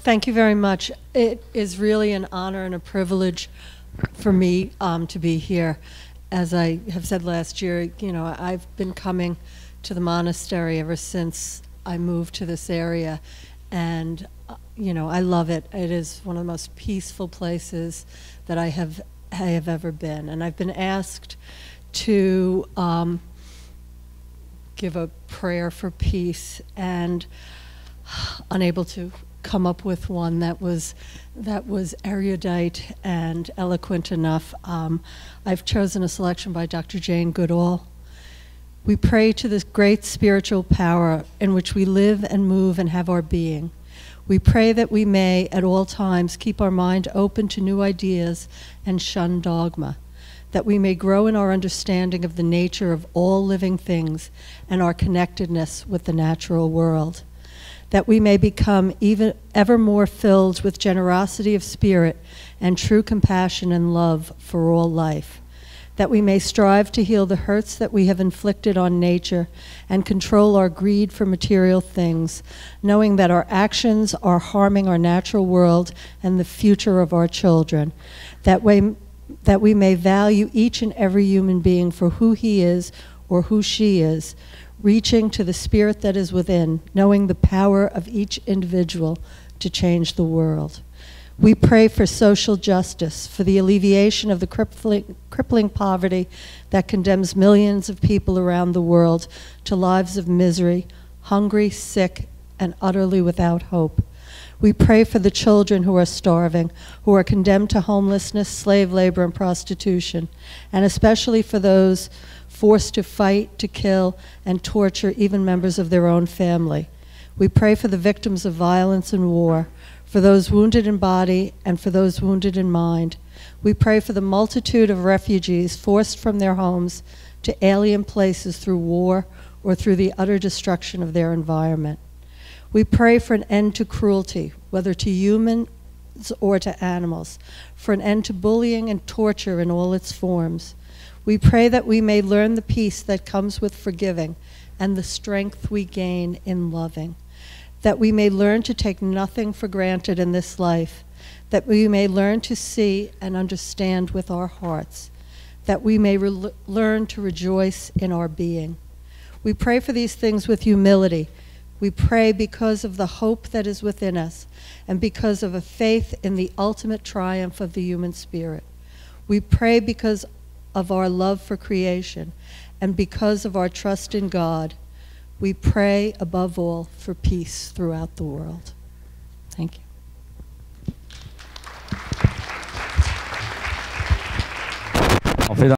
Thank you very much. It is really an honor and a privilege for me to be here. As I have said last year, I've been coming to the monastery ever since I moved to this area, and I love it. It is one of the most peaceful places that I have ever been, and I've been asked to give a prayer for peace, and unable to come up with one that was erudite and eloquent enough. I've chosen a selection by Dr. Jane Goodall. We pray to this great spiritual power in which we live and move and have our being. We pray that we may at all times keep our mind open to new ideas and shun dogma, that we may grow in our understanding of the nature of all living things and our connectedness with the natural world, that we may become ever more filled with generosity of spirit and true compassion and love for all life, that we may strive to heal the hurts that we have inflicted on nature and control our greed for material things, knowing that our actions are harming our natural world and the future of our children, that we may value each and every human being for who he is or who she is, reaching to the spirit that is within, knowing the power of each individual to change the world. We pray for social justice, for the alleviation of the crippling poverty that condemns millions of people around the world to lives of misery, hungry, sick, and utterly without hope. We pray for the children who are starving, who are condemned to homelessness, slave labor, and prostitution, and especially for those forced to fight, to kill, and torture even members of their own family. We pray for the victims of violence and war, for those wounded in body and for those wounded in mind. We pray for the multitude of refugees forced from their homes to alien places through war or through the utter destruction of their environment. We pray for an end to cruelty, whether to humans or to animals, for an end to bullying and torture in all its forms. We pray that we may learn the peace that comes with forgiving and the strength we gain in loving, that we may learn to take nothing for granted in this life, that we may learn to see and understand with our hearts, that we may learn to rejoice in our being. We pray for these things with humility. We pray because of the hope that is within us and because of a faith in the ultimate triumph of the human spirit. We pray because of our love for creation and because of our trust in God. We pray above all for peace throughout the world. Thank you.